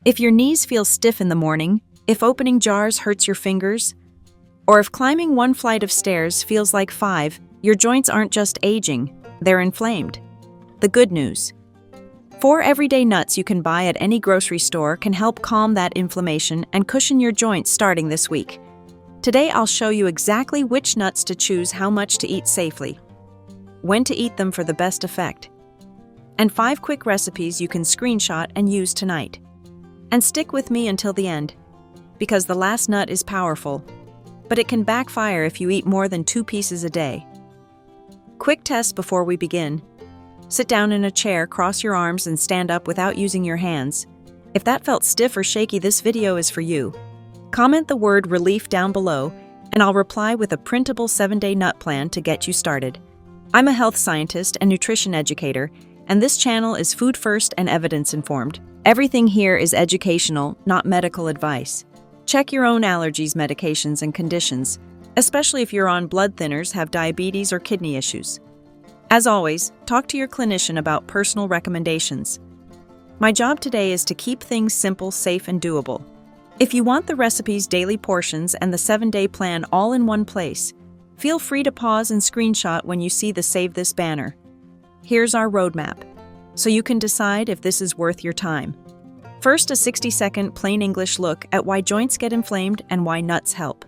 If your knees feel stiff in the morning, if opening jars hurts your fingers, or if climbing one flight of stairs feels like 5, your joints aren't just aging, they're inflamed. The good news: 4 everyday nuts you can buy at any grocery store can help calm that inflammation and cushion your joints starting this week. Today I'll show you exactly which nuts to choose, how much to eat safely, when to eat them for the best effect, and 5 quick recipes you can screenshot and use tonight. And stick with me until the end, because the last nut is powerful, but it can backfire if you eat more than 2 pieces a day. Quick test before we begin. Sit down in a chair, cross your arms, and stand up without using your hands. If that felt stiff or shaky, this video is for you. Comment the word relief down below, and I'll reply with a printable 7-day nut plan to get you started. I'm a health scientist and nutrition educator, and this channel is food first and evidence informed. Everything here is educational, not medical advice. Check your own allergies, medications, and conditions, especially if you're on blood thinners, have diabetes, or kidney issues. As always, talk to your clinician about personal recommendations. My job today is to keep things simple, safe, and doable. If you want the recipes, daily portions, and the 7-day plan all in one place, feel free to pause and screenshot when you see the Save This banner. Here's our roadmap, so you can decide if this is worth your time. First, a 60-second plain English look at why joints get inflamed and why nuts help.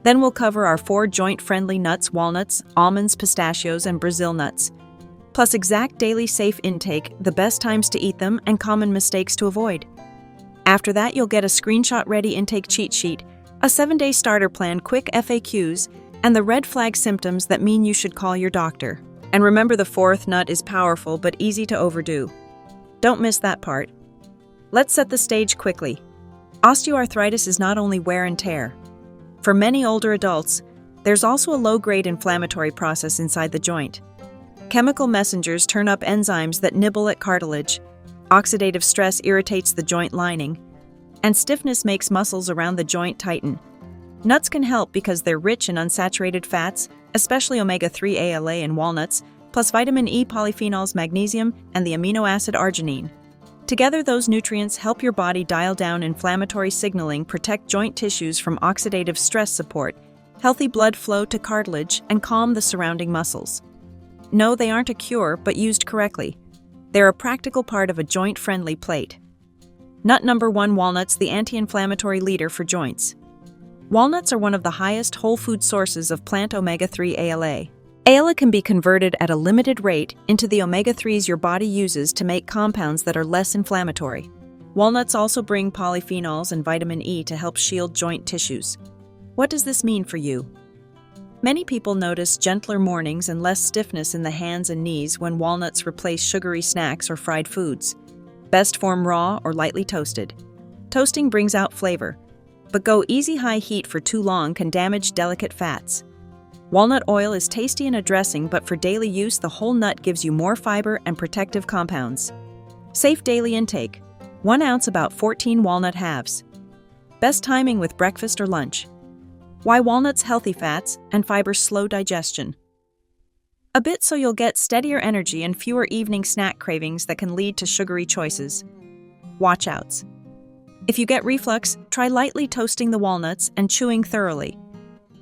Then we'll cover our 4 joint-friendly nuts: walnuts, almonds, pistachios, and Brazil nuts, plus exact daily safe intake, the best times to eat them, and common mistakes to avoid. After that, you'll get a screenshot-ready intake cheat sheet, a 7-day starter plan, quick FAQs, and the red flag symptoms that mean you should call your doctor. And remember, the 4th nut is powerful but easy to overdo. Don't miss that part. Let's set the stage quickly. Osteoarthritis is not only wear and tear. For many older adults, there's also a low-grade inflammatory process inside the joint. Chemical messengers turn up enzymes that nibble at cartilage, oxidative stress irritates the joint lining, and stiffness makes muscles around the joint tighten. Nuts can help because they're rich in unsaturated fats, especially omega-3 ALA in walnuts, plus vitamin E, polyphenols, magnesium, and the amino acid arginine. Together, those nutrients help your body dial down inflammatory signaling, protect joint tissues from oxidative stress, support healthy blood flow to cartilage, and calm the surrounding muscles. No, they aren't a cure, but used correctly, they're a practical part of a joint-friendly plate. Nut number 1: walnuts, the anti-inflammatory leader for joints. Walnuts are one of the highest whole food sources of plant omega-3 ALA. ALA can be converted at a limited rate into the omega-3s your body uses to make compounds that are less inflammatory. Walnuts also bring polyphenols and vitamin E to help shield joint tissues. What does this mean for you? Many people notice gentler mornings and less stiffness in the hands and knees when walnuts replace sugary snacks or fried foods. Best form raw or lightly toasted. Toasting brings out flavor, but go easy. High heat for too long can damage delicate fats. Walnut oil is tasty in a dressing, but for daily use, the whole nut gives you more fiber and protective compounds. Safe daily intake: 1 ounce, about 14 walnut halves. Best timing with breakfast or lunch. Why walnuts: healthy fats and fiber, slow digestion. A bit so you'll get steadier energy and fewer evening snack cravings that can lead to sugary choices. Watch-outs: if you get reflux, try lightly toasting the walnuts and chewing thoroughly.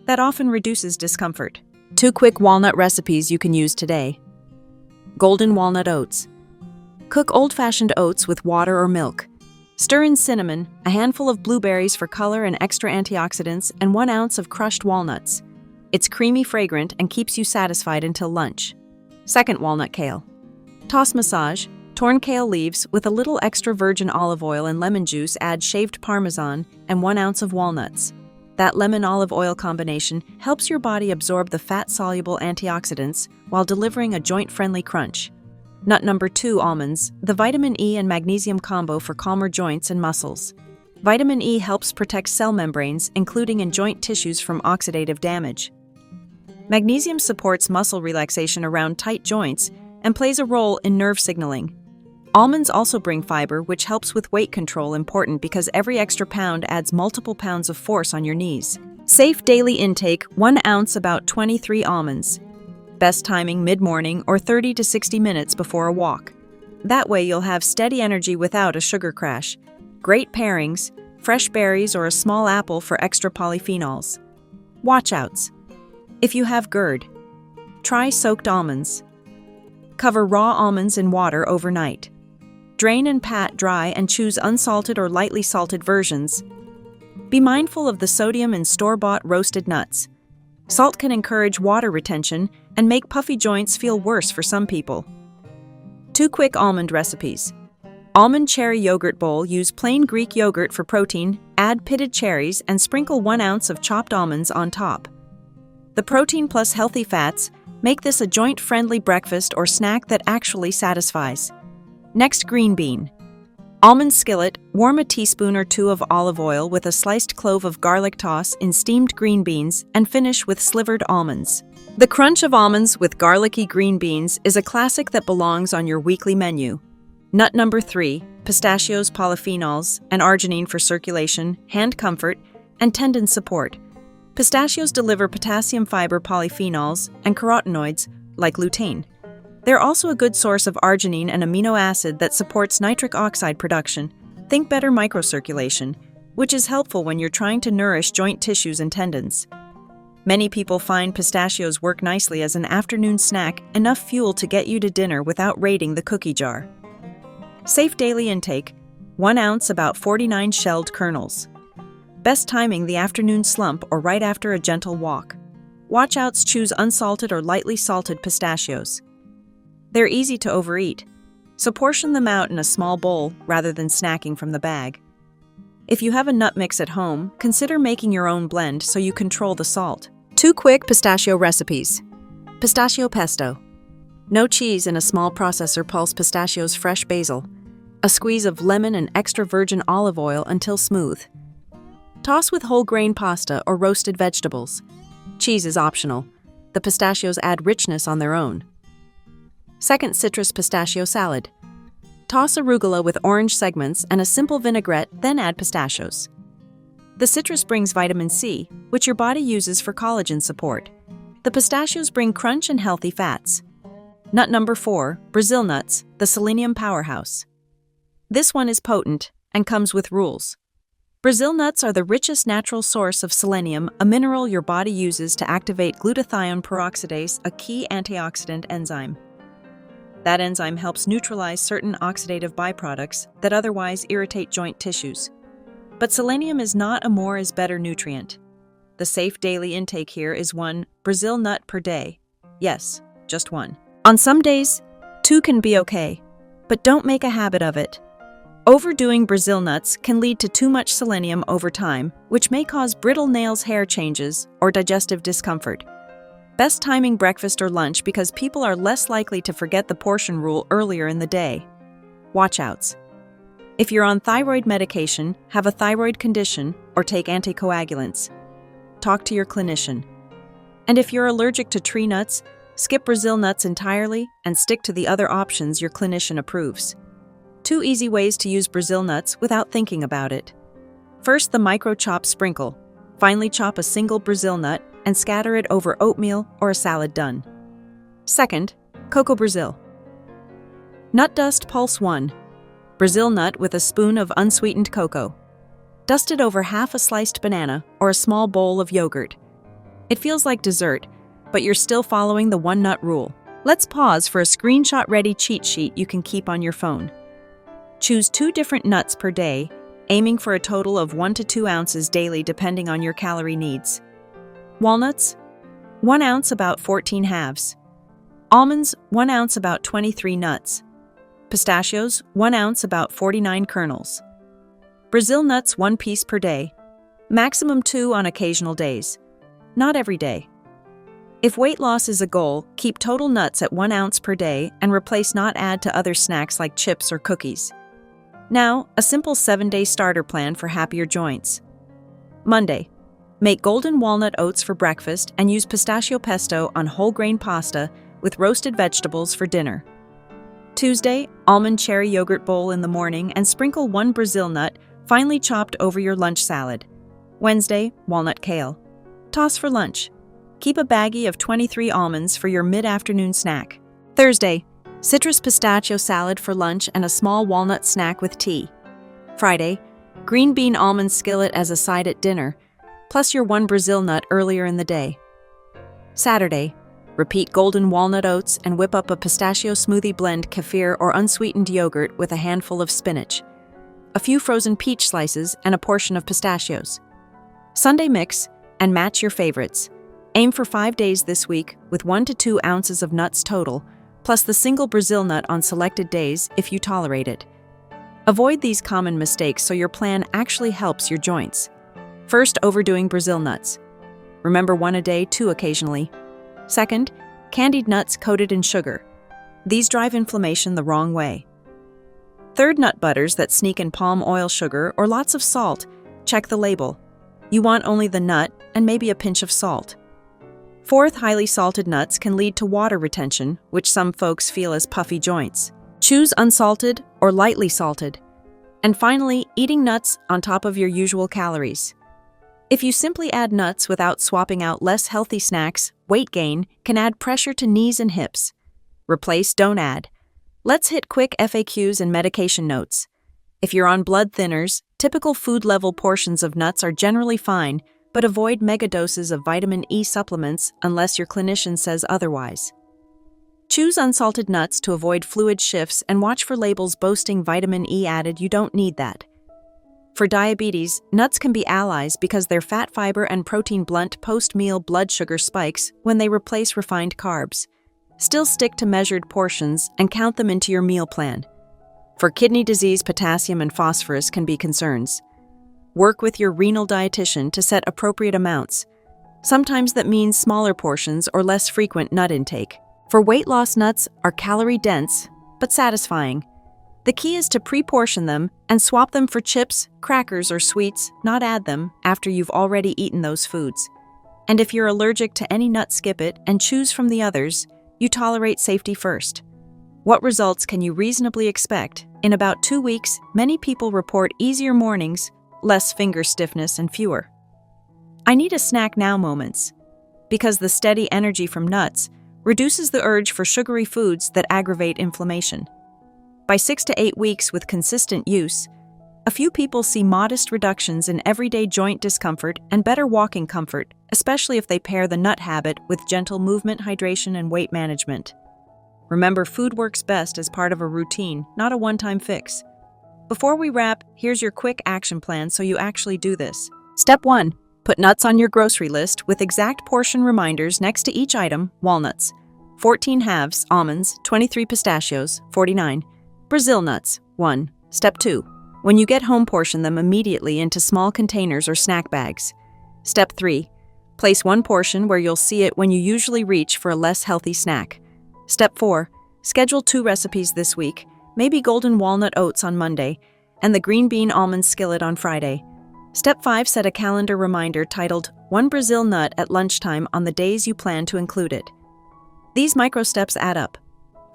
That often reduces discomfort. 2 quick walnut recipes you can use today. Golden walnut oats. Cook old-fashioned oats with water or milk. Stir in cinnamon, a handful of blueberries for color and extra antioxidants, and 1 ounce of crushed walnuts. It's creamy, fragrant, and keeps you satisfied until lunch. 2nd, walnut kale. Toss massage. Torn kale leaves with a little extra virgin olive oil and lemon juice, add shaved parmesan and 1 ounce of walnuts. That lemon-olive oil combination helps your body absorb the fat-soluble antioxidants while delivering a joint-friendly crunch. Nut number 2: almonds, the vitamin E and magnesium combo for calmer joints and muscles. Vitamin E helps protect cell membranes, including in joint tissues, from oxidative damage. Magnesium supports muscle relaxation around tight joints and plays a role in nerve signaling. Almonds also bring fiber, which helps with weight control, important because every extra pound adds multiple pounds of force on your knees. Safe daily intake: 1 ounce, about 23 almonds. Best timing: mid-morning or 30 to 60 minutes before a walk. That way you'll have steady energy without a sugar crash. Great pairings: fresh berries or a small apple for extra polyphenols. Watchouts: if you have GERD, try soaked almonds. Cover raw almonds in water overnight. Drain and pat dry and choose unsalted or lightly salted versions. Be mindful of the sodium in store-bought roasted nuts. Salt can encourage water retention and make puffy joints feel worse for some people. 2 quick almond recipes. Almond cherry yogurt bowl: use plain Greek yogurt for protein, add pitted cherries, and sprinkle 1 ounce of chopped almonds on top. The protein plus healthy fats make this a joint-friendly breakfast or snack that actually satisfies. Next, green bean. Almond skillet: warm a teaspoon or 2 of olive oil with a sliced clove of garlic, toss in steamed green beans, and finish with slivered almonds. The crunch of almonds with garlicky green beans is a classic that belongs on your weekly menu. Nut number 3, pistachios: polyphenols and arginine for circulation, hand comfort, and tendon support. Pistachios deliver potassium fiber polyphenols and carotenoids like lutein. They're also a good source of arginine, an amino acid that supports nitric oxide production. Think better microcirculation, which is helpful when you're trying to nourish joint tissues and tendons. Many people find pistachios work nicely as an afternoon snack, enough fuel to get you to dinner without raiding the cookie jar. Safe daily intake: 1 ounce, about 49 shelled kernels. Best timing: the afternoon slump or right after a gentle walk. Watchouts: choose unsalted or lightly salted pistachios. They're easy to overeat, so portion them out in a small bowl rather than snacking from the bag. If you have a nut mix at home, consider making your own blend so you control the salt. 2 quick pistachio recipes. Pistachio pesto. No cheese in a small processor: pulse pistachios, fresh basil. A squeeze of lemon and extra virgin olive oil until smooth. Toss with whole grain pasta or roasted vegetables. Cheese is optional. The pistachios add richness on their own. Second, citrus pistachio salad. Toss arugula with orange segments and a simple vinaigrette, then add pistachios. The citrus brings vitamin C, which your body uses for collagen support. The pistachios bring crunch and healthy fats. Nut number 4, Brazil nuts, the selenium powerhouse. This one is potent and comes with rules. Brazil nuts are the richest natural source of selenium, a mineral your body uses to activate glutathione peroxidase, a key antioxidant enzyme. That enzyme helps neutralize certain oxidative byproducts that otherwise irritate joint tissues. But selenium is not a more is better nutrient. The safe daily intake here is 1 Brazil nut per day. Yes, just 1. On some days, 2 can be okay, but don't make a habit of it. Overdoing Brazil nuts can lead to too much selenium over time, which may cause brittle nails, hair changes, or digestive discomfort. Best timing: breakfast or lunch, because people are less likely to forget the portion rule earlier in the day. Watchouts: if you're on thyroid medication, have a thyroid condition, or take anticoagulants, talk to your clinician. And if you're allergic to tree nuts, skip Brazil nuts entirely and stick to the other options your clinician approves. 2 easy ways to use Brazil nuts without thinking about it. First, the micro-chop sprinkle. Finely chop a single Brazil nut and scatter it over oatmeal or a salad done. Second, Cocoa Brazil. Nut dust pulse 1. Brazil nut with a spoon of unsweetened cocoa. Dust it over half a sliced banana or a small bowl of yogurt. It feels like dessert, but you're still following the 1 nut rule. Let's pause for a screenshot-ready cheat sheet you can keep on your phone. Choose 2 different nuts per day, aiming for a total of 1 to 2 ounces daily depending on your calorie needs. Walnuts, 1 ounce, about 14 halves. Almonds, 1 ounce, about 23 nuts. Pistachios, 1 ounce, about 49 kernels. Brazil nuts, 1 piece per day. Maximum 2 on occasional days. Not every day. If weight loss is a goal, keep total nuts at 1 ounce per day and replace not add to other snacks like chips or cookies. Now, a simple 7-day starter plan for happier joints. Monday, make golden walnut oats for breakfast and use pistachio pesto on whole grain pasta with roasted vegetables for dinner. Tuesday, almond cherry yogurt bowl in the morning and sprinkle 1 Brazil nut finely chopped over your lunch salad. Wednesday, walnut kale. Toss for lunch. Keep a baggie of 23 almonds for your mid-afternoon snack. Thursday, citrus pistachio salad for lunch and a small walnut snack with tea. Friday, Green bean almond skillet as a side at dinner, plus your one Brazil nut earlier in the day. Saturday, repeat golden walnut oats and whip up a pistachio smoothie blend kefir or unsweetened yogurt with a handful of spinach, a few frozen peach slices, and a portion of pistachios. Sunday, mix and match your favorites. Aim for 5 days this week with 1 to 2 ounces of nuts total, plus the single Brazil nut on selected days if you tolerate it. Avoid these common mistakes so your plan actually helps your joints. First, overdoing Brazil nuts. Remember 1 a day, 2 occasionally. Second, candied nuts coated in sugar. These drive inflammation the wrong way. Third, nut butters that sneak in palm oil sugar or lots of salt. Check the label. You want only the nut and maybe a pinch of salt. Fourth, highly salted nuts can lead to water retention, which some folks feel as puffy joints. Choose unsalted or lightly salted. And finally, eating nuts on top of your usual calories. If you simply add nuts without swapping out less healthy snacks, weight gain can add pressure to knees and hips. Replace, don't add. Let's hit quick FAQs and medication notes. If you're on blood thinners, typical food level portions of nuts are generally fine, but avoid megadoses of vitamin E supplements unless your clinician says otherwise. Choose unsalted nuts to avoid fluid shifts and watch for labels boasting vitamin E added. You don't need that. For diabetes, nuts can be allies because their fat, fiber, and protein blunt post-meal blood sugar spikes when they replace refined carbs. Still stick to measured portions and count them into your meal plan. For kidney disease, potassium and phosphorus can be concerns. Work with your renal dietitian to set appropriate amounts. Sometimes that means smaller portions or less frequent nut intake. For weight loss, nuts are calorie-dense, but satisfying. The key is to pre-portion them and swap them for chips, crackers, or sweets, not add them after you've already eaten those foods. And if you're allergic to any nut, skip it and choose from the others. You tolerate safety first. What results can you reasonably expect? In about 2 weeks, many people report easier mornings, less finger stiffness, and fewer "I need a snack now" moments, because the steady energy from nuts reduces the urge for sugary foods that aggravate inflammation. By 6 to 8 weeks with consistent use, a few people see modest reductions in everyday joint discomfort and better walking comfort, especially if they pair the nut habit with gentle movement, hydration, and weight management. Remember, food works best as part of a routine, not a one-time fix. Before we wrap, here's your quick action plan so you actually do this. Step 1. Put nuts on your grocery list with exact portion reminders next to each item: walnuts, 14 halves, almonds, 23 pistachios, 49, Brazil nuts, 1. Step 2. When you get home, portion them immediately into small containers or snack bags. Step 3. Place one portion where you'll see it when you usually reach for a less healthy snack. Step 4. Schedule 2 recipes this week, maybe golden walnut oats on Monday, and the green bean almond skillet on Friday. Step 5. Set a calendar reminder titled "One Brazil Nut" at lunchtime on the days you plan to include it. These micro steps add up.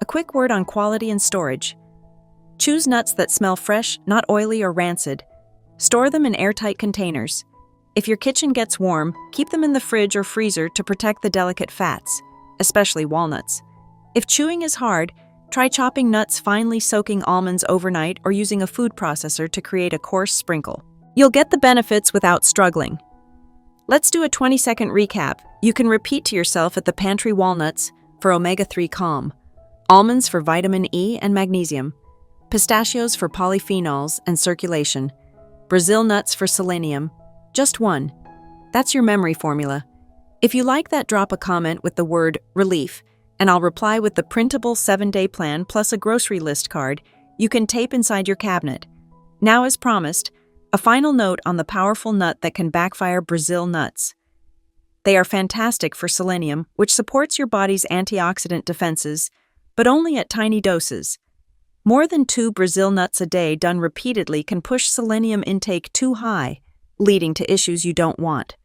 A quick word on quality and storage. Choose nuts that smell fresh, not oily or rancid. Store them in airtight containers. If your kitchen gets warm, keep them in the fridge or freezer to protect the delicate fats, especially walnuts. If chewing is hard, try chopping nuts finely, soaking almonds overnight, or using a food processor to create a coarse sprinkle. You'll get the benefits without struggling. Let's do a 20-second recap. You can repeat to yourself at the pantry: walnuts for omega-3 calm, almonds for vitamin E and magnesium, pistachios for polyphenols and circulation, Brazil nuts for selenium. Just one. That's your memory formula. If you like that, drop a comment with the word "relief," and I'll reply with the printable 7-day plan plus a grocery list card you can tape inside your cabinet. Now, as promised, a final note on the powerful nut that can backfire: Brazil nuts. They are fantastic for selenium, which supports your body's antioxidant defenses, but only at tiny doses. More than 2 Brazil nuts a day done repeatedly can push selenium intake too high, leading to issues you don't want.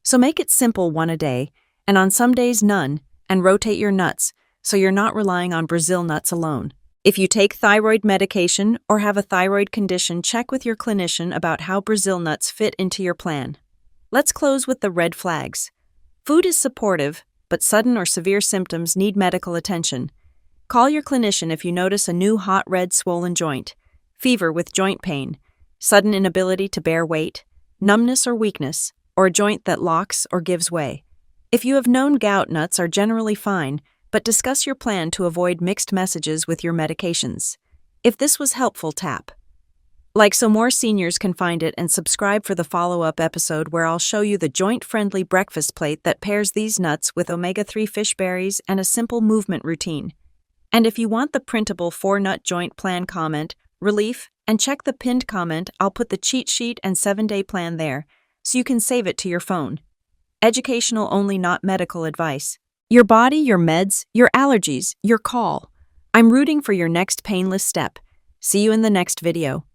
So make it simple: 1 a day, and on some days none, and rotate your nuts so you're not relying on Brazil nuts alone. If you take thyroid medication or have a thyroid condition, check with your clinician about how Brazil nuts fit into your plan. Let's close with the red flags. Food is supportive, but sudden or severe symptoms need medical attention. Call your clinician if you notice a new hot red swollen joint, fever with joint pain, sudden inability to bear weight, numbness or weakness, or a joint that locks or gives way. If you have known gout, nuts are generally fine, but discuss your plan to avoid mixed messages with your medications. If this was helpful, tap like so more seniors can find it, and subscribe for the follow-up episode where I'll show you the joint-friendly breakfast plate that pairs these nuts with omega-3 fish berries and a simple movement routine. And if you want the printable 4-nut joint plan, comment relief and check the pinned comment. I'll put the cheat sheet and 7-day plan there so you can save it to your phone. Educational only, not medical advice. Your body, your meds, your allergies, your call. I'm rooting for your next painless step. See you in the next video.